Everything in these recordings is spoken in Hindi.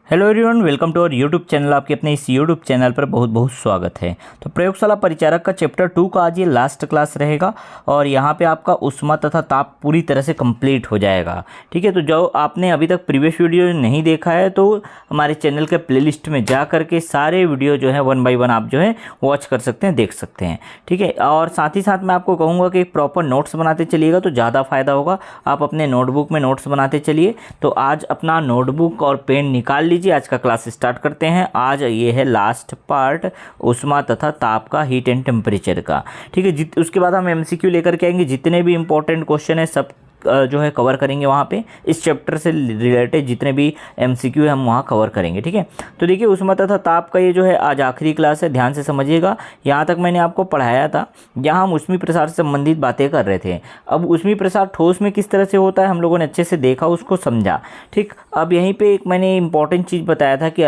Hello everyone, welcome to our YouTube channel. आपके अपने इस यूट्यूब चैनल पर बहुत बहुत स्वागत है। तो प्रयोगशाला परिचारक का चैप्टर 2 का आज ये लास्ट क्लास रहेगा और यहाँ पे आपका ऊष्मा तथा ताप पूरी तरह से कंप्लीट हो जाएगा। ठीक है, तो जो आपने अभी तक प्रीवियस वीडियो नहीं देखा है तो हमारे चैनल के प्लेलिस्ट में जा करके सारे वीडियो जो है 1 बाय 1 आप जो है वॉच कर सकते हैं, देख सकते हैं। ठीक है, और साथ ही साथ मैं आपको कहूँगा कि प्रॉपर नोट्स बनाते चलिएगा तो ज़्यादा फ़ायदा होगा। आप अपने नोटबुक में नोट्स बनाते चलिए। तो आज अपना नोटबुक और पेन निकाल लीजिए, आज का क्लास स्टार्ट करते हैं। आज ये है लास्ट पार्ट ऊष्मा तथा ताप का, हीट एंड टेम्परेचर का। ठीक है, उसके बाद हम एमसीक्यू लेकर के आएंगे। जितने भी इंपॉर्टेंट क्वेश्चन है सब जो है कवर करेंगे वहाँ पे। इस चैप्टर से रिलेटेड जितने भी एमसीक्यू है हम वहाँ कवर करेंगे। ठीक है, तो देखिए ऊष्मा तथा ताप का ये जो है आज आखिरी क्लास है, ध्यान से समझिएगा। यहाँ तक मैंने आपको पढ़ाया था, यहाँ हम ऊष्मी प्रसार से संबंधित बातें कर रहे थे। अब ऊष्मी प्रसार ठोस में किस तरह से होता है हम लोगों ने अच्छे से देखा, उसको समझा। ठीक, अब यहीं पर एक मैंने इंपॉर्टेंट चीज़ बताया था कि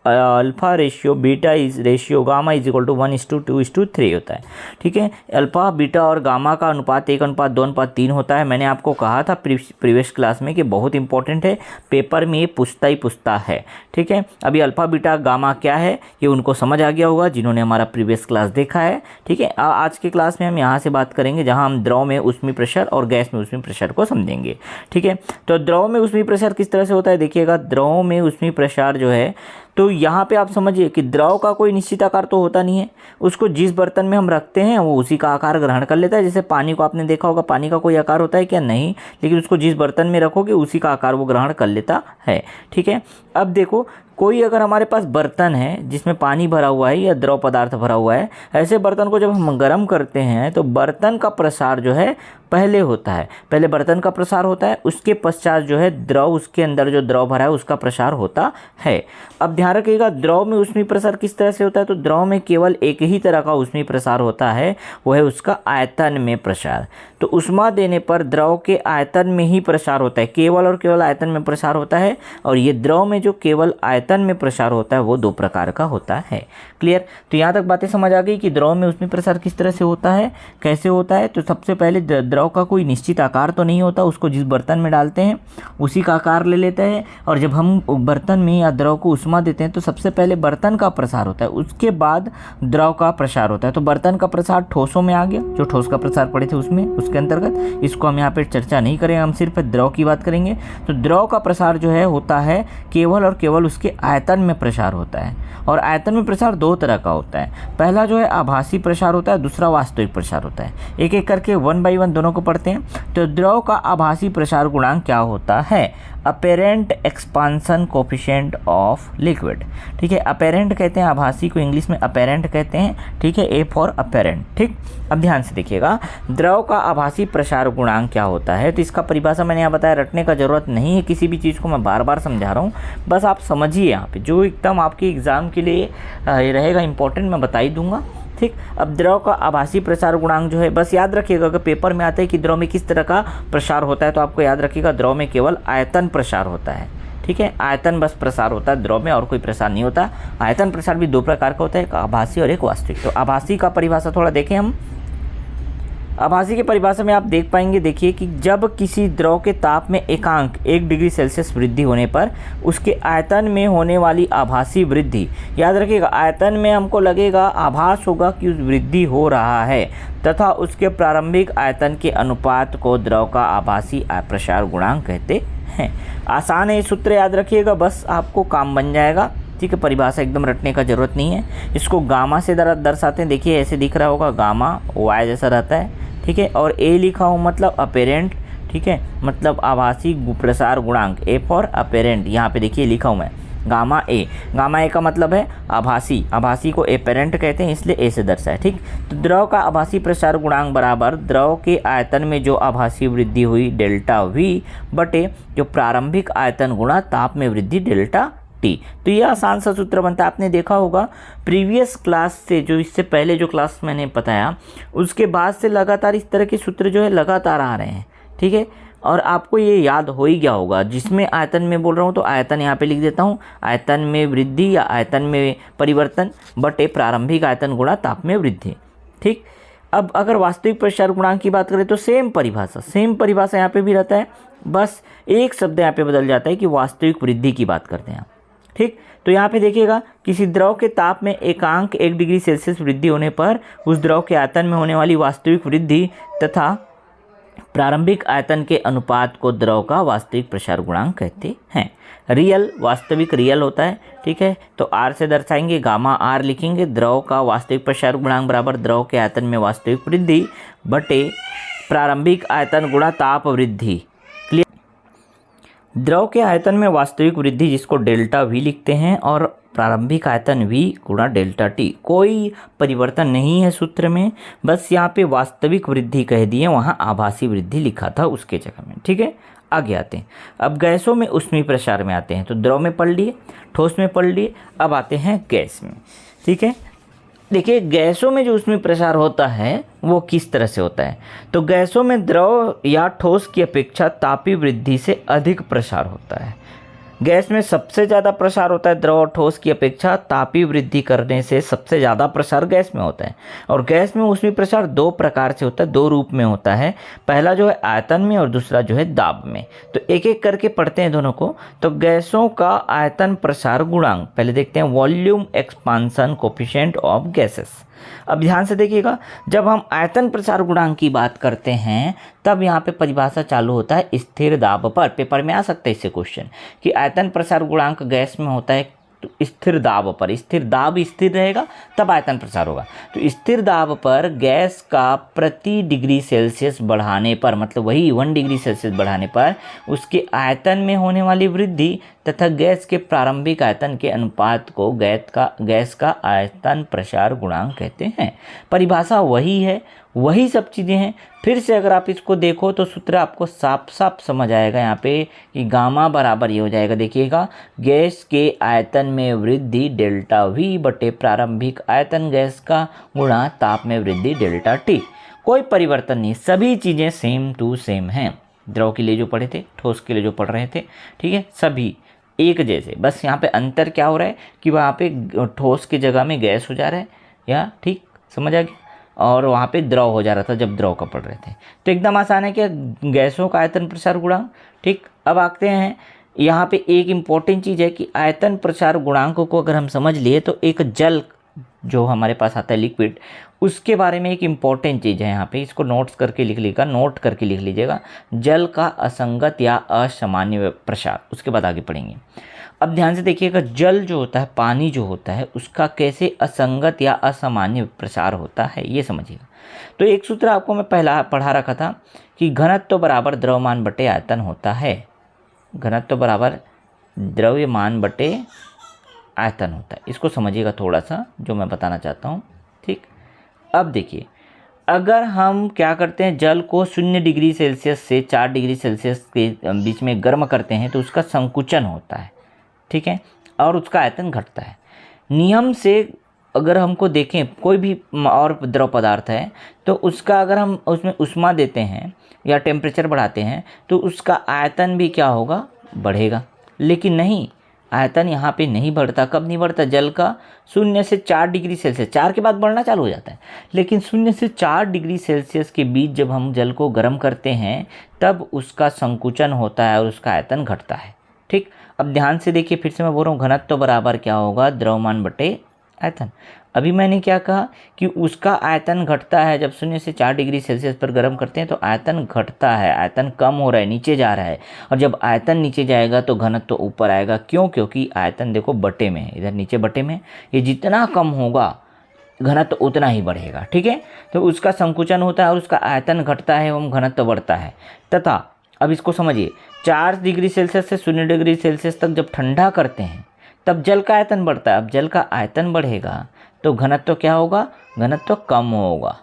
alpha ratio beta is ratio gamma is equal to 1:2:3 होता है। ठीक है, अल्फा बीटा और गामा का अनुपात 1:2:3 होता है। मैंने आपको कहा था प्रीवियस क्लास में कि बहुत इंपॉर्टेंट है, पेपर में ये पूछता ही पूछता है। ठीक है, अभी अल्फा बीटा गामा क्या है ये उनको समझ आ गया होगा जिन्होंने हमारा प्रीवियस क्लास देखा है। ठीक है, आज के क्लास में हम यहाँ से बात करेंगे जहाँ हम द्रव में ऊष्मी प्रेशर और गैस में ऊष्मी प्रेशर को समझेंगे। ठीक है, तो द्रव में ऊष्मी प्रेशर किस तरह से होता है, देखिएगा। द्रव में ऊष्मी प्रेशर जो है, तो यहाँ पे आप समझिए कि द्रव का कोई निश्चित आकार तो होता नहीं है। उसको जिस बर्तन में हम रखते हैं वो उसी का आकार ग्रहण कर लेता है। जैसे पानी को आपने देखा होगा, पानी का कोई आकार होता है क्या? नहीं, लेकिन उसको जिस बर्तन में रखोगे उसी का आकार वो ग्रहण कर लेता है। ठीक है, अब देखो कोई अगर हमारे पास बर्तन है जिसमें पानी भरा हुआ है या द्रव पदार्थ भरा हुआ है, ऐसे बर्तन को जब हम गर्म करते हैं तो बर्तन का प्रसार जो है पहले होता है। पहले बर्तन का प्रसार होता है, उसके पश्चात जो है द्रव, उसके अंदर जो द्रव भरा है उसका प्रसार होता है। अब ध्यान रखिएगा, द्रव में ऊष्मी प्रसार किस तरह से होता है, तो द्रव में केवल एक ही तरह का ऊष्मी प्रसार होता है, वो है उसका आयतन में प्रसार। तो ऊष्मा देने पर द्रव के आयतन में ही प्रसार होता है, केवल और केवल आयतन में प्रसार होता है। और ये द्रव में जो केवल आयतन में प्रसार होता है वो 2 प्रकार का होता है। क्लियर? तो यहाँ तक बातें समझ आ गई कि द्रव में ऊष्मी प्रसार किस तरह से होता है, कैसे होता है। तो सबसे पहले द्रव का कोई निश्चित आकार तो नहीं होता, उसको जिस बर्तन में डालते हैं उसी का आकार ले लेते हैं। और जब हम बर्तन में या द्रव को ऊष्मा देते हैं तो सबसे पहले बर्तन का प्रसार होता है, उसके बाद द्रव का प्रसार होता है। तो बर्तन का प्रसार ठोसों में आ गया, जो ठोस का प्रसार पढ़े थे उसमें, उसके अंतर्गत इसको हम यहाँ पे चर्चा नहीं करेंगे, हम सिर्फ द्रव की बात करेंगे। तो द्रव का प्रसार जो है होता है केवल और केवल उसके आयतन में प्रसार होता है। और आयतन में प्रसार 2 तरह का होता है, पहला जो है आभासी प्रसार होता है, दूसरा वास्तविक प्रसार होता है। एक एक करके 1 बाय 1 दोनों को पढ़ते हैं। तो द्रव का आभासी प्रसार गुणांक क्या होता है, apparent expansion coefficient of liquid. ठीक है, अपेरेंट कहते हैं आभासी को, इंग्लिश में अपेरेंट कहते हैं। ठीक है, ए फॉर अपेरेंट। ठीक, अब ध्यान से देखिएगा, द्रव का आभासी प्रसार गुणांक क्या होता है। तो इसका परिभाषा मैंने यहाँ बताया, रटने का जरूरत नहीं है किसी भी चीज़ को, मैं बार बार समझा रहा हूँ, बस आप समझिए। यहाँ पे जो एकदम आपके एग्जाम के लिए रहेगा इंपॉर्टेंट मैं बता ही दूंगा। ठीक, अब द्रव का आभासी प्रसार गुणांक जो है, बस याद रखिएगा अगर पेपर में आता है कि द्रव में किस तरह का प्रसार होता है तो आपको याद रखिएगा द्रव में केवल आयतन प्रसार होता है। ठीक है, आयतन बस प्रसार होता है द्रव में, और कोई प्रसार नहीं होता। आयतन प्रसार भी 2 प्रकार का होता है, एक आभासी और एक वास्तविक। तो आभासी का परिभाषा थोड़ा देखें हम। आभासी की परिभाषा में आप देख पाएंगे, देखिए कि जब किसी द्रव के ताप में एकांक 1 डिग्री सेल्सियस वृद्धि होने पर उसके आयतन में होने वाली आभासी वृद्धि, याद रखिएगा आयतन में हमको लगेगा, आभास होगा कि उस वृद्धि हो रहा है, तथा उसके प्रारंभिक आयतन के अनुपात को द्रव का आभासी प्रसार गुणांक कहते हैं। आसान है, ये सूत्र याद रखिएगा, बस आपको काम बन जाएगा। ठीक है, परिभाषा एकदम रटने का जरूरत नहीं है। इसको गामा से दर्शाते हैं, देखिए ऐसे दिख रहा होगा, गामा वाई जैसा रहता है। ठीक है, और ए लिखा हो मतलब अपेरेंट। ठीक है, मतलब आभासी प्रसार गुणांक, ए फॉर अपेरेंट। यहाँ पे देखिए लिखा हूँ मैं गामा ए। गामा ए का मतलब है आभासी, आभासी को एपेरेंट कहते हैं, इसलिए ए से दर्शाए। ठीक, तो द्रव का आभासी प्रसार गुणांक बराबर द्रव के आयतन में जो आभासी वृद्धि हुई डेल्टा वी बटे जो प्रारंभिक आयतन गुणा ताप में वृद्धि डेल्टा टी। तो ये आसान सा सूत्र बनता है, आपने देखा होगा प्रीवियस क्लास से, जो इससे पहले जो क्लास मैंने बताया उसके बाद से लगातार इस तरह के सूत्र जो है लगातार आ रहे हैं। ठीक है, और आपको ये याद हो ही गया होगा। जिसमें आयतन में बोल रहा हूँ तो आयतन यहाँ पे लिख देता हूँ, आयतन में वृद्धि या आयतन में परिवर्तन बटे प्रारंभिक आयतन गुणा ताप में वृद्धि। ठीक, अब अगर वास्तविक प्रसार गुणांक की बात करें तो सेम परिभाषा यहाँ पे भी रहता है, बस एक शब्द यहाँ पे बदल जाता है कि वास्तविक वृद्धि की बात करते हैं। ठीक, तो यहाँ पे देखिएगा किसी द्रव के ताप में एकांक 1 डिग्री सेल्सियस वृद्धि होने पर उस द्रव के आयतन में होने वाली वास्तविक वृद्धि तथा प्रारंभिक आयतन के अनुपात को द्रव का वास्तविक प्रसार गुणांक कहते हैं। रियल, वास्तविक रियल होता है, ठीक है, तो आर से दर्शाएंगे, गामा आर लिखेंगे। द्रव का वास्तविक प्रसार गुणांक बराबर द्रव के आयतन में वास्तविक वृद्धि बटे प्रारंभिक आयतन गुणा ताप वृद्धि। द्रव के आयतन में वास्तविक वृद्धि जिसको डेल्टा वी लिखते हैं और प्रारंभिक आयतन वी गुणा डेल्टा टी। कोई परिवर्तन नहीं है सूत्र में, बस यहाँ पे वास्तविक वृद्धि कह दिए, वहाँ आभासी वृद्धि लिखा था उसके जगह में, ठीक है। आगे आते हैं, अब गैसों में ऊष्मीय प्रसार में आते हैं। तो द्रव में पढ़ लिए, ठोस में पढ़ लिए, अब आते हैं गैस में, ठीक है। देखिए गैसों में जो ऊष्मीय प्रसार होता है वो किस तरह से होता है। तो गैसों में द्रव या ठोस की अपेक्षा तापीय वृद्धि से अधिक प्रसार होता है। गैस में सबसे ज़्यादा प्रसार होता है, द्रव और ठोस की अपेक्षा तापीय वृद्धि करने से सबसे ज़्यादा प्रसार गैस में होता है। और गैस में ऊष्मीय प्रसार दो प्रकार से होता है, दो रूप में होता है। पहला जो है आयतन में और दूसरा जो है दाब में। तो एक एक करके पढ़ते हैं दोनों को। तो गैसों का आयतन प्रसार गुणांक पहले देखते हैं, volume expansion coefficient of gases. अब ध्यान से देखिएगा, जब हम आयतन प्रसार गुणांक की बात करते हैं तब यहाँ पे परिभाषा चालू होता है स्थिर दाब पर। पेपर में आ सकता है इससे क्वेश्चन कि आयतन प्रसार गुणांक गैस में होता है तो स्थिर दाब पर। स्थिर दाब स्थिर रहेगा तब आयतन प्रसार होगा। तो स्थिर दाब पर गैस का प्रति डिग्री सेल्सियस बढ़ाने पर, मतलब वही 1 डिग्री सेल्सियस बढ़ाने पर उसके आयतन में होने वाली वृद्धि तथा गैस के प्रारंभिक आयतन के अनुपात को गैस का आयतन प्रसार गुणांक कहते हैं। परिभाषा वही है, वही सब चीज़ें हैं। फिर से अगर आप इसको देखो तो सूत्र आपको साफ साफ समझ आएगा यहाँ पे कि गामा बराबर ये हो जाएगा। देखिएगा, गैस के आयतन में वृद्धि डेल्टा वी बटे प्रारंभिक आयतन गैस का गुणा ताप में वृद्धि डेल्टा टी। कोई परिवर्तन नहीं, सभी चीज़ें सेम टू सेम हैं। द्रव के लिए जो पढ़े थे, ठोस के लिए जो पढ़ रहे थे, ठीक है, सभी एक जैसे। बस यहाँ पे अंतर क्या हो रहा है कि वहाँ पे ठोस की जगह में गैस हो जा रहा है, या ठीक समझ आ गया, और वहाँ पे द्रव हो जा रहा था जब द्रव का पढ़ रहे थे। तो एकदम आसान है कि गैसों का आयतन प्रसार गुणांक, ठीक। अब आते हैं यहाँ पे एक इम्पॉर्टेंट चीज़ है कि आयतन प्रसार गुणांक को अगर हम समझ लिए तो एक जल जो हमारे पास आता है लिक्विड, उसके बारे में एक इम्पॉर्टेंट चीज़ है यहाँ पे, इसको नोट करके लिख लीजिएगा। जल का असंगत या असामान्य प्रसार, उसके बाद आगे पढ़ेंगे। अब ध्यान से देखिएगा, जल जो होता है, पानी जो होता है, उसका कैसे असंगत या असामान्य प्रसार होता है ये समझिएगा। तो एक सूत्र आपको मैं पहला पढ़ा रखा था कि घनत्व बराबर द्रव्यमान बटे आयतन होता है। घनत्व बराबर द्रव्यमान बटे आयतन होता है। इसको समझिएगा थोड़ा सा, जो मैं बताना चाहता हूँ, ठीक। अब देखिए, अगर हम क्या करते हैं, जल को 0 डिग्री सेल्सियस से 4 डिग्री सेल्सियस के बीच में गर्म करते हैं तो उसका संकुचन होता है, ठीक है, और उसका आयतन घटता है। नियम से अगर हमको देखें, कोई भी और द्रव पदार्थ है तो उसका अगर हम उसमें उष्मा देते हैं या टेम्परेचर बढ़ाते हैं तो उसका आयतन भी क्या होगा, बढ़ेगा। लेकिन नहीं, आयतन यहाँ पे नहीं बढ़ता। कब नहीं बढ़ता? जल का 0 से 4 डिग्री सेल्सियस, 4 के बाद बढ़ना चालू हो जाता है, लेकिन 0 से 4 डिग्री सेल्सियस के बीच जब हम जल को गर्म करते हैं तब उसका संकुचन होता है और उसका आयतन घटता है, ठीक। अब ध्यान से देखिए, फिर से मैं बोल रहा हूँ, घनत्व बराबर क्या होगा, द्रव्यमान बटे आयतन। अभी मैंने क्या कहा कि उसका आयतन घटता है जब 0 से 4 डिग्री सेल्सियस पर गर्म करते हैं तो आयतन घटता है, आयतन कम हो रहा है, नीचे जा रहा है। और जब आयतन नीचे जाएगा तो घनत्व ऊपर आएगा। क्यों? क्योंकि आयतन देखो बटे में है, इधर नीचे बटे में, ये जितना कम होगा घनत्व उतना ही बढ़ेगा, ठीक है। तो उसका संकुचन होता है और उसका आयतन घटता है एवं घनत्व बढ़ता है। तथा अब इसको समझिए, 4 डिग्री सेल्सियस से 0 डिग्री सेल्सियस तक जब ठंडा करते हैं तब जल का आयतन बढ़ता है। अब जल का आयतन बढ़ेगा तो घनत्व क्या होगा, घनत्व कम होगा।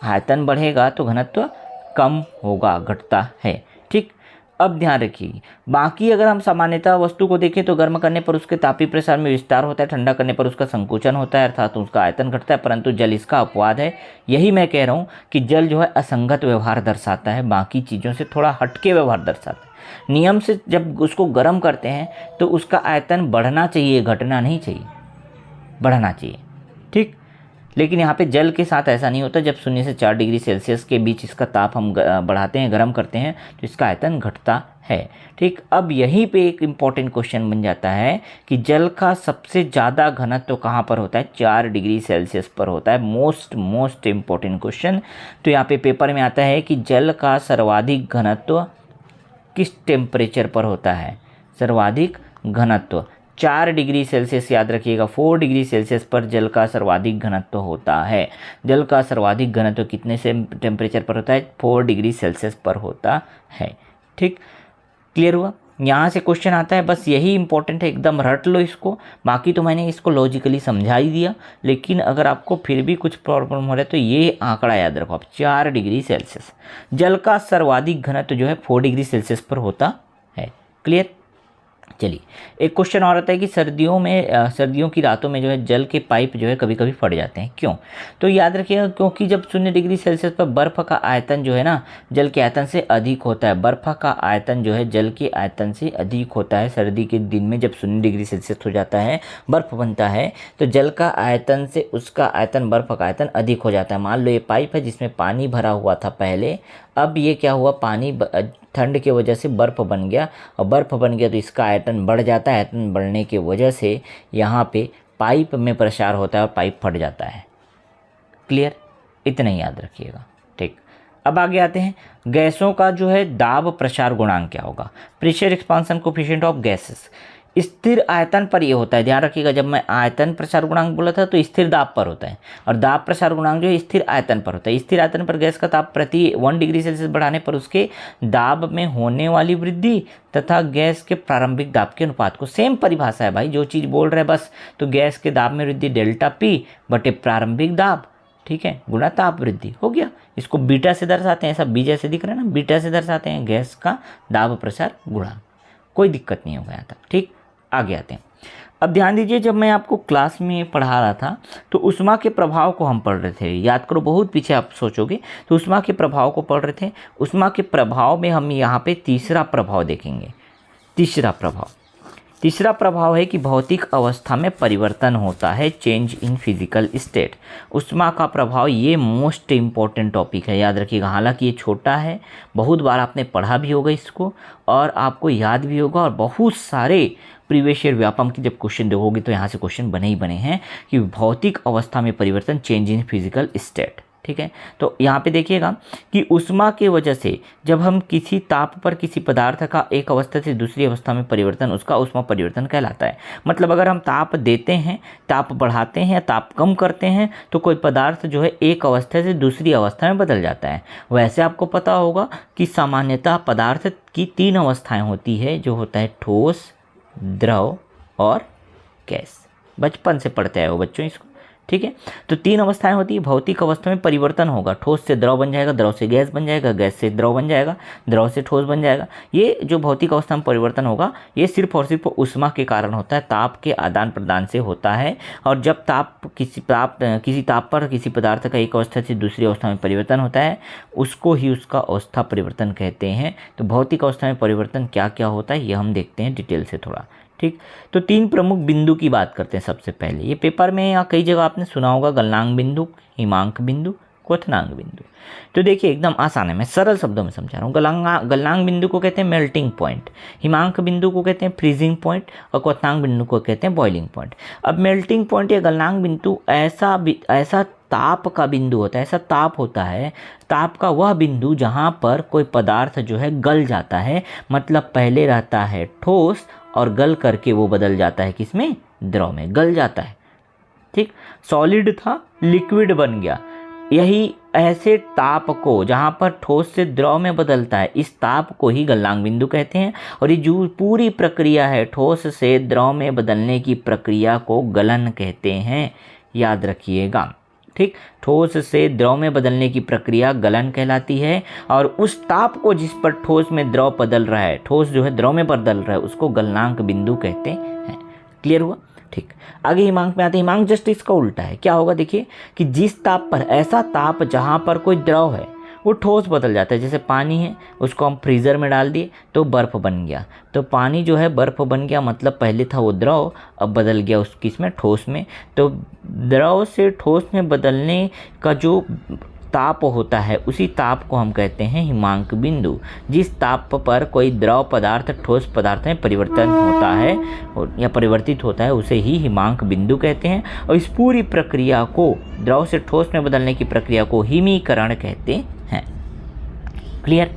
आयतन बढ़ेगा तो घनत्व कम होगा, घटता है, ठीक। अब ध्यान रखिए, बाकी अगर हम सामान्यतः वस्तु को देखें तो गर्म करने पर उसके तापीय प्रसार में विस्तार होता है, ठंडा करने पर उसका संकुचन होता है, अर्थात उसका आयतन घटता है। परंतु जल इसका अपवाद है। यही मैं कह रहा हूँ कि जल जो है असंगत व्यवहार दर्शाता है, बाकी चीज़ों से थोड़ा हटके व्यवहार दर्शाता है। नियम से जब उसको गर्म करते हैं तो उसका आयतन बढ़ना चाहिए, घटना नहीं चाहिए, बढ़ना चाहिए, ठीक। लेकिन यहाँ पे जल के साथ ऐसा नहीं होता। जब 0 से 4 डिग्री सेल्सियस के बीच इसका ताप हम बढ़ाते हैं, गर्म करते हैं, तो इसका आयतन घटता है। ठीक, अब यहीं पे एक इम्पॉर्टेंट क्वेश्चन बन जाता है कि जल का सबसे ज़्यादा घनत्व कहाँ पर होता है? 4 डिग्री सेल्सियस पर होता है। Most important question. तो यहाँ पे पेपर में आता है कि जल का सर्वाधिक घनत्व किस टेम्परेचर पर होता है? सर्वाधिक घनत्व 4 डिग्री सेल्सियस, याद रखिएगा 4 डिग्री सेल्सियस पर जल का सर्वाधिक घनत्व होता है। जल का सर्वाधिक घनत्व कितने से टेम्परेचर पर होता है? 4 डिग्री सेल्सियस पर होता है। ठीक, क्लियर हुआ? यहाँ से क्वेश्चन आता है, बस यही इंपॉर्टेंट है, एकदम रट लो इसको। बाकी तो मैंने इसको लॉजिकली समझा ही दिया, लेकिन अगर आपको फिर भी कुछ प्रॉब्लम हो रहा है तो ये आंकड़ा याद रखो आप, 4 डिग्री सेल्सियस। जल का सर्वाधिक घनत्व जो है 4 डिग्री सेल्सियस पर होता है। क्लियर? चलिए, एक क्वेश्चन और आता है कि सर्दियों की रातों में जो है जल के पाइप जो है कभी कभी फट जाते हैं, क्यों? तो याद रखिएगा, क्योंकि जब 0 डिग्री सेल्सियस पर बर्फ़ का आयतन जो है ना जल के आयतन से अधिक होता है। बर्फ़ का आयतन जो है जल के आयतन से अधिक होता है। सर्दी के दिन में जब 0 डिग्री सेल्सियस हो जाता है, बर्फ़ बनता है, तो जल का आयतन से उसका आयतन, बर्फ़ का आयतन अधिक हो जाता है। मान लो ये पाइप है जिसमें पानी भरा हुआ था पहले, अब ये क्या हुआ, पानी ठंड की वजह से बर्फ़ बन गया, और बर्फ़ बन गया तो इसका आयतन बढ़ जाता है। आयतन बढ़ने की वजह से यहाँ पे पाइप में प्रसार होता है और पाइप फट जाता है। क्लियर? इतना ही याद रखिएगा। ठीक, अब आगे आते हैं, गैसों का जो है दाब प्रसार गुणांक क्या होगा? Pressure expansion coefficient of gases. स्थिर आयतन पर ये होता है, ध्यान रखिएगा। जब मैं आयतन प्रसार गुणांक बोला था तो स्थिर दाब पर होता है, और दाब प्रसार गुणांक जो है स्थिर आयतन पर होता है। स्थिर आयतन पर गैस का ताप प्रति 1 डिग्री सेल्सियस बढ़ाने पर उसके दाब में होने वाली वृद्धि तथा गैस के प्रारंभिक दाब के अनुपात को, सेम परिभाषा है भाई, जो चीज़ बोल रहे हैं बस। तो गैस के दाब में वृद्धि डेल्टा पी बटे प्रारंभिक दाब, ठीक है, गुणा ताप वृद्धि हो गया। इसको बीटा से दर्शाते हैं, ऐसा बी जैसे दिख रहा है ना, बीटा से दर्शाते हैं गैस का दाब प्रसार गुणांक। कोई दिक्कत नहीं होगा यहाँ तक। ठीक, आगे आते हैं। अब ध्यान दीजिए, जब मैं आपको क्लास में पढ़ा रहा था तो ऊष्मा के प्रभाव को हम पढ़ रहे थे। याद करो, बहुत पीछे आप सोचोगे तो ऊष्मा के प्रभाव को पढ़ रहे थे। ऊष्मा के प्रभाव में हम यहाँ पे तीसरा प्रभाव देखेंगे। तीसरा प्रभाव है कि भौतिक अवस्था में परिवर्तन होता है, चेंज इन फिजिकल स्टेट। ऊष्मा का प्रभाव, ये मोस्ट इम्पॉर्टेंट टॉपिक है, याद रखिएगा। हालांकि ये छोटा है, बहुत बार आपने पढ़ा भी होगा इसको और आपको याद भी होगा, और बहुत सारे प्रीवियस ईयर व्यापम की जब क्वेश्चन देखोगे तो यहाँ से क्वेश्चन बने ही बने हैं कि भौतिक अवस्था में परिवर्तन, चेंज इन फिजिकल स्टेट। ठीक है, तो यहाँ पे देखिएगा कि ऊष्मा के वजह से जब हम किसी ताप पर किसी पदार्थ का एक अवस्था से दूसरी अवस्था में परिवर्तन, उसका ऊष्मा परिवर्तन कहलाता है। मतलब अगर हम ताप देते हैं, ताप बढ़ाते हैं या ताप कम करते हैं, तो कोई पदार्थ जो है एक अवस्था से दूसरी अवस्था में बदल जाता है। वैसे आपको पता होगा कि सामान्यतः पदार्थ की 3 अवस्थाएँ होती है, जो होता है ठोस, द्रव और गैस। बचपन से पढ़ते आए हो बच्चों इसको। ठीक है, तो 3 अवस्थाएं होती है। भौतिक अवस्था में परिवर्तन होगा, ठोस से द्रव बन जाएगा, द्रव से गैस बन जाएगा, गैस से द्रव बन जाएगा, द्रव से ठोस बन जाएगा। ये जो भौतिक अवस्था में परिवर्तन होगा, ये सिर्फ और सिर्फ ऊष्मा के कारण होता है, ताप के आदान प्रदान से होता है। और जब किसी ताप पर किसी पदार्थ का एक अवस्था से दूसरी अवस्था में परिवर्तन होता है, उसको ही उसका अवस्था परिवर्तन कहते हैं। तो भौतिक अवस्था में परिवर्तन क्या क्या होता है, ये हम देखते हैं डिटेल से थोड़ा। ठीक, तो 3 प्रमुख बिंदु की बात करते हैं। सबसे पहले, ये पेपर में या कई जगह आपने सुना होगा, गलनांक बिंदु, हिमांक बिंदु, क्वथनांक बिंदु। तो देखिए, एकदम आसान है, मैं सरल शब्दों में समझा रहा हूँ। गलनांक बिंदु को कहते हैं मेल्टिंग पॉइंट, हिमांक बिंदु को कहते हैं फ्रीजिंग पॉइंट, और क्वथनांक बिंदु को कहते हैं बॉइलिंग पॉइंट। अब मेल्टिंग पॉइंट या गलनांक बिंदु ऐसा ताप का बिंदु होता है, ऐसा ताप होता है, ताप का वह बिंदु जहाँ पर कोई पदार्थ जो है गल जाता है। मतलब पहले रहता है ठोस और गल करके वो बदल जाता है किसमें, द्रव में, गल जाता है। ठीक, सॉलिड था लिक्विड बन गया। यही ऐसे ताप को जहाँ पर ठोस से द्रव में बदलता है, इस ताप को ही गलनांक बिंदु कहते हैं। और ये जो पूरी प्रक्रिया है ठोस से द्रव में बदलने की प्रक्रिया को गलन कहते हैं, याद रखिएगा। ठीक, ठोस से द्रव में बदलने की प्रक्रिया गलन कहलाती है। और उस ताप को जिस पर ठोस में द्रव बदल रहा है, ठोस जो है द्रव में बदल रहा है, उसको गलनांक बिंदु कहते हैं। क्लियर हुआ? ठीक, आगे हिमांक में आते हैं। हिमांक जस्ट इसका उल्टा है। क्या होगा देखिए, कि जिस ताप पर, ऐसा ताप जहाँ पर कोई द्रव है वो ठोस बदल जाता है। जैसे पानी है, उसको हम फ्रीज़र में डाल दिए तो बर्फ़ बन गया। तो पानी जो है बर्फ़ बन गया, मतलब पहले था वो द्रव, अब बदल गया उस किस में, ठोस में। तो द्रव से ठोस में बदलने का जो ताप होता है, उसी ताप को हम कहते हैं हिमांक बिंदु। जिस ताप पर कोई द्रव पदार्थ ठोस पदार्थ में परिवर्तन होता है या परिवर्तित होता है, उसे ही हिमांक बिंदु कहते हैं। और इस पूरी प्रक्रिया को, द्रव से ठोस में बदलने की प्रक्रिया को हिमीकरण कहते हैं। क्लियर।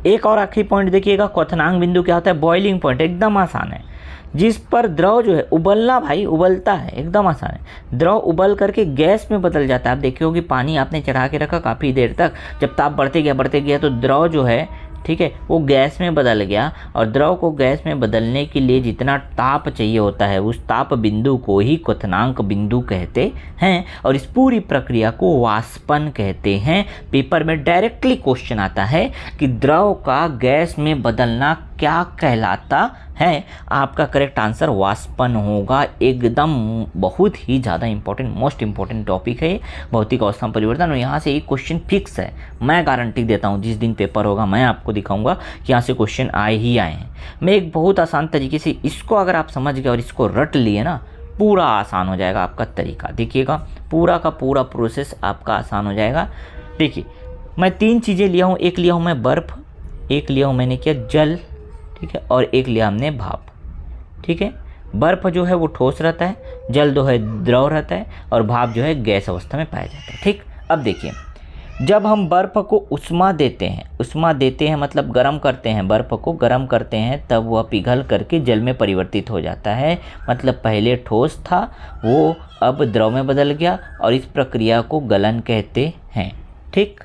एक और आखिरी पॉइंट देखिएगा, क्वथनांक बिंदु क्या होता है? Boiling point. एकदम आसान है। जिस पर द्रव जो है उबलना, भाई उबलता है, एकदम आसान है। द्रव उबल करके गैस में बदल जाता है। आप देखिए कि पानी आपने चढ़ा के रखा काफ़ी देर तक, जब ताप बढ़ते गया तो द्रव जो है, ठीक है, वो गैस में बदल गया। और द्रव को गैस में बदलने के लिए जितना ताप चाहिए होता है, उस ताप बिंदु को ही क्वथनांक बिंदु कहते हैं। और इस पूरी प्रक्रिया को वाष्पन कहते हैं। पेपर में डायरेक्टली क्वेश्चन आता है कि द्रव का गैस में बदलना क्या कहलाता है? आपका करेक्ट आंसर वाष्पन होगा। एकदम बहुत ही ज़्यादा इंपॉर्टेंट, मोस्ट इंपॉर्टेंट टॉपिक है भौतिक अवस्था में परिवर्तन। और यहाँ से एक क्वेश्चन फिक्स है, मैं गारंटी देता हूँ। जिस दिन पेपर होगा मैं आपको दिखाऊंगा कि यहाँ से क्वेश्चन आए ही आए हैं। मैं एक बहुत आसान तरीके से इसको अगर आप समझ गए और इसको रट लिए ना, पूरा आसान हो जाएगा आपका तरीका। देखिएगा, पूरा का पूरा प्रोसेस आपका आसान हो जाएगा। देखिए, मैं 3 चीज़ें लिया हूँ। एक लिया हूँ मैं बर्फ़, एक लिया हूँ मैंने क्या, जल, ठीक है, और एक लिया हमने भाप। ठीक है, बर्फ़ जो है वो ठोस रहता है, जल जो है द्रव रहता है, और भाप जो है गैस अवस्था में पाया जाता है। ठीक, अब देखिए, जब हम बर्फ़ को उष्मा देते हैं मतलब गर्म करते हैं, बर्फ़ को गर्म करते हैं, तब वह पिघल करके जल में परिवर्तित हो जाता है। मतलब पहले ठोस था, वो अब द्रव में बदल गया, और इस प्रक्रिया को गलन कहते हैं। ठीक,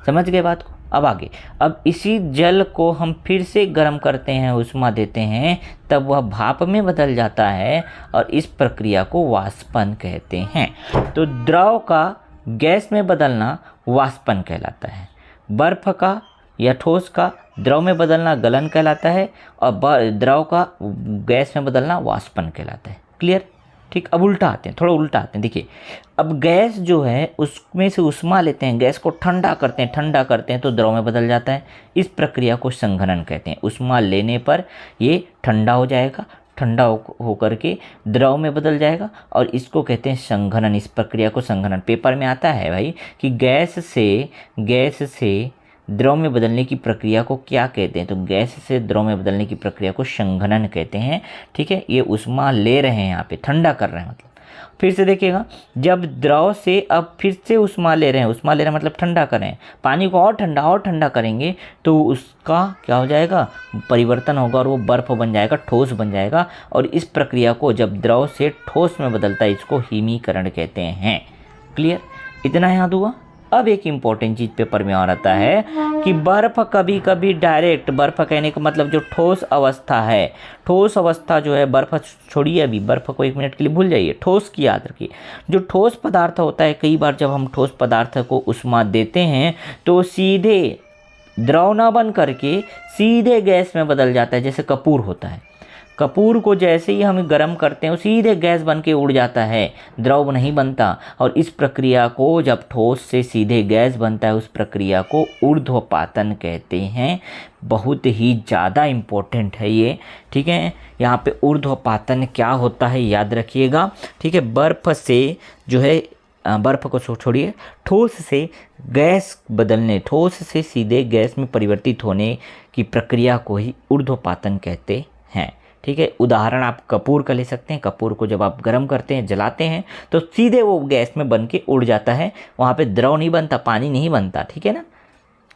समझ गए बात को? अब आगे, अब इसी जल को हम फिर से गर्म करते हैं, उष्मा देते हैं, तब वह भाप में बदल जाता है, और इस प्रक्रिया को वाष्पन कहते हैं। तो द्रव का गैस में बदलना वाष्पन कहलाता है, बर्फ़ का या ठोस का द्रव में बदलना गलन कहलाता है, और द्रव का गैस में बदलना वाष्पन कहलाता है। क्लियर? ठीक, अब उल्टा आते हैं, थोड़ा उल्टा आते हैं। देखिए, अब गैस जो है उसमें से उष्मा लेते हैं, गैस को ठंडा करते हैं तो द्रव में बदल जाता है। इस प्रक्रिया को संघनन कहते हैं। उष्मा लेने पर ये ठंडा हो जाएगा, ठंडा हो करके द्रव में बदल जाएगा, और इसको कहते हैं संघनन। इस प्रक्रिया को संघनन, पेपर में आता है भाई कि गैस से द्रव में बदलने की प्रक्रिया को क्या कहते हैं? तो गैस से द्रव में बदलने की प्रक्रिया को संघनन कहते हैं। ठीक है, ये उष्मा ले रहे हैं, यहाँ पे ठंडा कर रहे हैं। मतलब फिर से देखिएगा, जब द्रव से अब फिर से उष्मा ले रहे हैं मतलब ठंडा कर रहे हैं, पानी को और ठंडा करेंगे तो उसका क्या हो जाएगा? परिवर्तन होगा, और वो बर्फ़ बन जाएगा, ठोस बन जाएगा। और इस प्रक्रिया को जब द्रव से ठोस में बदलता है, इसको हिमीकरण कहते हैं। क्लियर? इतना याद हुआ? अब एक इम्पॉर्टेंट चीज़ पेपर में और आता है कि बर्फ़ कभी कभी डायरेक्ट, बर्फ़ कहने का मतलब जो ठोस अवस्था है, ठोस अवस्था जो है, बर्फ़ छोड़िए, अभी बर्फ़ को 1 मिनट के लिए भूल जाइए, ठोस की याद रखिए। जो ठोस पदार्थ होता है, कई बार जब हम ठोस पदार्थ को उष्मा देते हैं तो सीधे द्रव न बन करके सीधे गैस में बदल जाता है। जैसे कपूर होता है, कपूर को जैसे ही हम गर्म करते हैं, वो सीधे गैस बन के उड़ जाता है, द्रव नहीं बनता। और इस प्रक्रिया को, जब ठोस से सीधे गैस बनता है, उस प्रक्रिया को ऊर्ध्वपातन कहते हैं। बहुत ही ज़्यादा इम्पोर्टेंट है ये। ठीक है, यहाँ पे ऊर्ध्वपातन क्या होता है याद रखिएगा। ठीक है, बर्फ़ से जो है, बर्फ़ को छोड़िए, ठोस से गैस बदलने, ठोस से सीधे गैस में परिवर्तित होने की प्रक्रिया को ही ऊर्ध्वपातन कहते हैं। ठीक है, उदाहरण आप कपूर का ले सकते हैं। कपूर को जब आप गर्म करते हैं, जलाते हैं, तो सीधे वो गैस में बन के उड़ जाता है, वहाँ पे द्रव नहीं बनता, पानी नहीं बनता। ठीक है ना?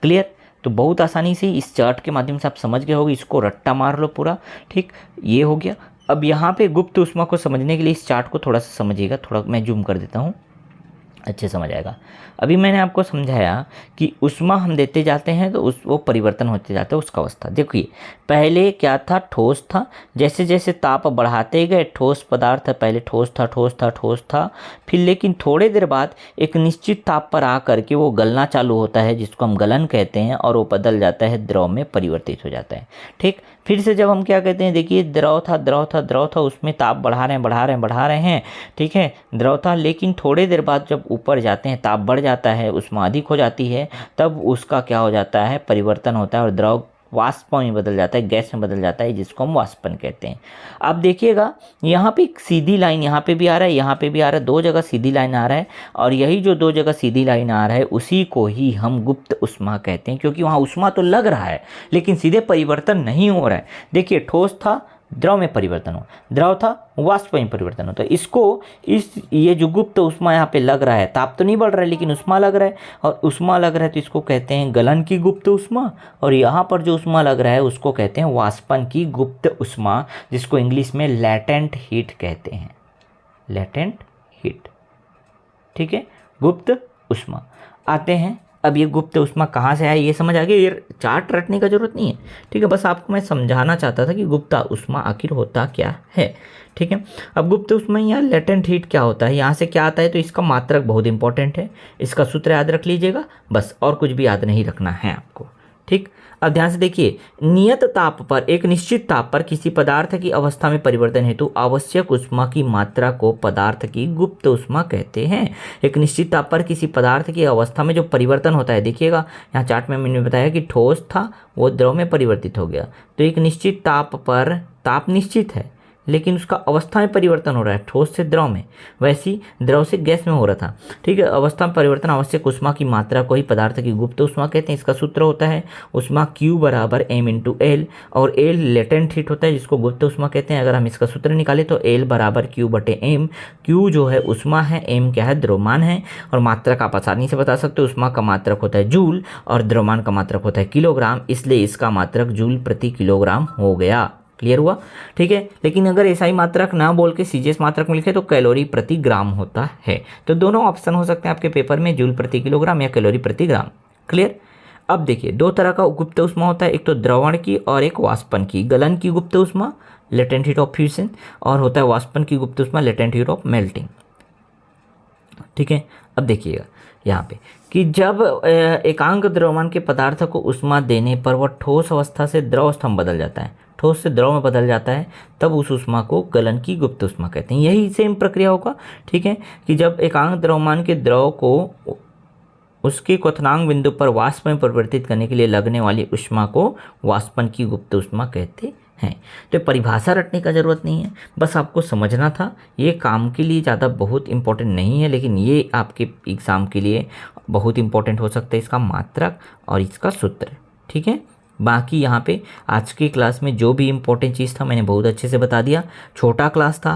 क्लियर? तो बहुत आसानी से इस चार्ट के माध्यम से आप समझ गए होगे, इसको रट्टा मार लो पूरा। ठीक, ये हो गया। अब यहाँ पे गुप्त ऊष्मा को समझने के लिए इस चार्ट को थोड़ा सा समझिएगा, थोड़ा मैं जूम कर देता हूँ, अच्छे समझ आएगा। अभी मैंने आपको समझाया कि उष्मा हम देते जाते हैं तो वो परिवर्तन होते जाता है उसका अवस्था। देखिए, पहले क्या था? ठोस था। जैसे जैसे ताप बढ़ाते गए, ठोस पदार्थ पहले ठोस था, फिर लेकिन थोड़े देर बाद एक निश्चित ताप पर आ करके वो गलना चालू होता है, जिसको हम गलन कहते हैं, और वो बदल जाता है, द्रव में परिवर्तित हो जाता है। ठीक, फिर से जब हम क्या कहते हैं, देखिए द्रव था, उसमें ताप बढ़ा रहे हैं, ठीक है, द्रव था, लेकिन थोड़ी देर बाद जब ऊपर जाते हैं ताप बढ़ जाता है, ऊष्मा अधिक हो जाती है, तब उसका क्या हो जाता है, परिवर्तन होता है और द्रव वाष्प में बदल जाता है, गैस में बदल जाता है, जिसको हम वाष्पन कहते हैं। अब देखिएगा यहाँ पे एक सीधी लाइन यहाँ पे भी आ रहा है, यहाँ पे भी आ रहा है, दो जगह सीधी लाइन आ रहा है, और यही जो दो जगह सीधी लाइन आ रहा है उसी को ही हम गुप्त ऊष्मा कहते हैं, क्योंकि वहाँ ऊष्मा तो लग रहा है लेकिन सीधे परिवर्तन नहीं हो रहा है। देखिए ठोस था, द्रव में परिवर्तन हो, द्रव था, वाष्प में परिवर्तन होता है। इसको ये जो गुप्त ऊष्मा यहाँ पे लग रहा है, ताप तो नहीं बढ़ रहा है लेकिन ऊष्मा लग रहा है, और ऊष्मा लग रहा है तो इसको कहते हैं गलन की गुप्त ऊष्मा, और यहाँ पर जो ऊष्मा लग रहा है उसको कहते हैं वाष्पन की गुप्त ऊष्मा, जिसको इंग्लिश में लैटेंट हीट कहते हैं, लैटेंट हीट, ठीक है, गुप्त ऊष्मा। आते हैं अब ये गुप्त ऊष्मा कहाँ से आया, ये समझ आ गया, ये चार्ट रटने का जरूरत नहीं है, ठीक है, बस आपको मैं समझाना चाहता था कि गुप्त ऊष्मा आखिर होता क्या है, ठीक है। अब गुप्त ऊष्मा या लेटेंट हीट क्या होता है, यहाँ से क्या आता है, तो इसका मात्रक बहुत इंपॉर्टेंट है, इसका सूत्र याद रख लीजिएगा बस, और कुछ भी याद नहीं रखना है आपको, ठीक। अब ध्यान से देखिए, नियत ताप पर, एक निश्चित ताप पर किसी पदार्थ की अवस्था में परिवर्तन हेतु आवश्यक ऊष्मा की मात्रा को पदार्थ की गुप्त ऊष्मा कहते हैं। एक निश्चित ताप पर किसी पदार्थ की अवस्था में जो परिवर्तन होता है, देखिएगा यहाँ चार्ट में मैंने बताया कि ठोस था वो द्रव में परिवर्तित हो गया, तो एक निश्चित ताप पर, ताप निश्चित है लेकिन उसका अवस्था में परिवर्तन हो रहा है, ठोस से द्रव में, वैसी द्रव से गैस में हो रहा था, ठीक है। अवस्था में परिवर्तन आवश्यक ऊष्मा की मात्रा को ही पदार्थ की गुप्त ऊष्मा कहते हैं। इसका सूत्र होता है ऊष्मा Q बराबर m इंटू एल, और L लेटेंट हीट होता है जिसको गुप्त ऊष्मा कहते हैं। अगर हम इसका सूत्र निकालें तो L बराबर Q बटे m, Q जो है ऊष्मा है, m क्या है, द्रव्यमान है, और मात्रक आप आसानी से बता सकते हो, ऊष्मा का मात्रक होता है जूल और द्रव्यमान का मात्रक होता है किलोग्राम, इसलिए इसका मात्रक जूल प्रति किलोग्राम हो गया। क्लियर हुआ, ठीक है। लेकिन अगर ऐसा ही मात्रक ना बोल के सीजीएस मात्रक में लिखे तो कैलोरी प्रति ग्राम होता है, तो दोनों ऑप्शन हो सकते हैं आपके पेपर में, जूल प्रति किलोग्राम या कैलोरी प्रति ग्राम। क्लियर। अब देखिए दो तरह का गुप्त ऊष्मा होता है, एक तो द्रवण की और एक वाष्पन की। गलन की गुप्त ऊष्मा लेटेंट हीट ऑफ फ्यूजन, और होता है वाष्पन की गुप्त ऊष्मा लेटेंट हीट ऑफ मेल्टिंग, ठीक है। अब देखिएगा यहाँ पे कि जब एकांक द्रव्यमान के पदार्थ को ऊष्मा देने पर वह ठोस अवस्था से द्रव अवस्था में बदल जाता है, ठोस से द्रव में बदल जाता है, तब उस ऊष्मा को गलन की गुप्त ऊष्मा कहते हैं। यही सेम प्रक्रिया होगा, ठीक है, कि जब एकांक द्रव्यमान के द्रव को उसके क्वथनांक बिंदु पर वाष्प में परिवर्तित करने के लिए लगने वाली ऊष्मा को वाष्पन की गुप्त ऊष्मा कहते हैं। तो परिभाषा रटने का जरूरत नहीं है, बस आपको समझना था। ये काम के लिए ज़्यादा बहुत इंपॉर्टेंट नहीं है, लेकिन ये आपके एग्ज़ाम के लिए बहुत इंपॉर्टेंट हो सकता है, इसका मात्रक और इसका सूत्र, ठीक है। बाकी यहाँ पे आज की क्लास में जो भी इम्पोर्टेंट चीज़ था मैंने बहुत अच्छे से बता दिया। छोटा क्लास था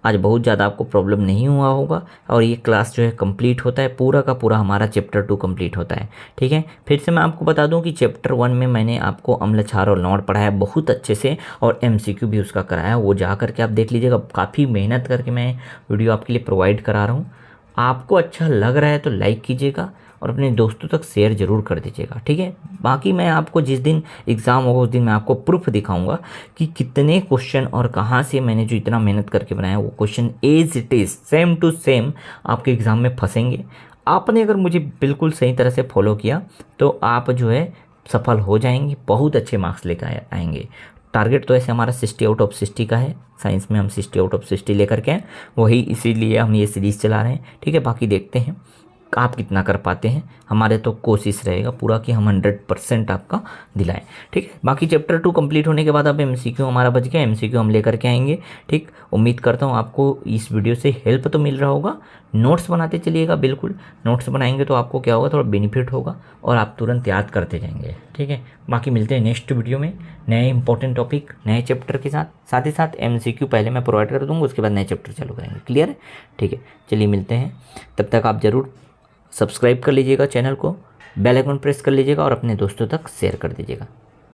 आज बहुत ज़्यादा आपको प्रॉब्लम नहीं हुआ होगा, और ये क्लास जो है कंप्लीट होता है, पूरा का पूरा हमारा चैप्टर 2 कंप्लीट होता है, ठीक है। फिर से मैं आपको बता दूं कि चैप्टर 1 में मैंने आपको अम्ल क्षार और लौट पढ़ाया बहुत अच्छे से, और MCQ भी उसका कराया, वो जा करके आप देख लीजिएगा। काफ़ी मेहनत करके मैं वीडियो आपके लिए प्रोवाइड करा रहा हूँ। आपको अच्छा लग रहा है तो लाइक कीजिएगा और अपने दोस्तों तक शेयर जरूर कर दीजिएगा, ठीक है। बाकी मैं आपको जिस दिन एग्ज़ाम होगा उस दिन मैं आपको प्रूफ दिखाऊंगा कि कितने क्वेश्चन और कहाँ से मैंने जो इतना मेहनत करके बनाया वो question as it is same to same आपके एग्ज़ाम में फंसेंगे। आपने अगर मुझे बिल्कुल सही तरह से फॉलो किया तो आप जो है सफल हो जाएंगे, बहुत अच्छे मार्क्स लेकर आएंगे। टारगेट तो ऐसे हमारा 60 आउट ऑफ 60 का है, साइंस में हम 60 आउट ऑफ 60 लेकर के हैं, वही इसीलिए हम ये सीरीज़ चला रहे हैं, ठीक है। बाकी देखते हैं आप कितना कर पाते हैं, हमारे तो कोशिश रहेगा पूरा कि हम 100% आपका दिलाएं, ठीक है। बाकी चैप्टर 2 कंप्लीट होने के बाद अब MCQ हमारा बच गया, MCQ हम लेकर के आएंगे, ठीक। उम्मीद करता हूँ आपको इस वीडियो से हेल्प तो मिल रहा होगा। नोट्स बनाते चलिएगा, बिल्कुल नोट्स बनाएंगे तो आपको क्या होगा, थोड़ा बेनिफिट होगा और आप तुरंत याद करते जाएंगे, ठीक है। बाकी मिलते हैं नेक्स्ट वीडियो में नए इंपॉर्टेंट टॉपिक नए चैप्टर के साथ ही साथ MCQ पहले मैं प्रोवाइड कर दूँगा, उसके बाद नए चैप्टर चालू करेंगे। क्लियर है, ठीक है। चलिए मिलते हैं, तब तक आप ज़रूर सब्सक्राइब कर लीजिएगा चैनल को, बेल आइकन प्रेस कर लीजिएगा और अपने दोस्तों तक शेयर कर दीजिएगा।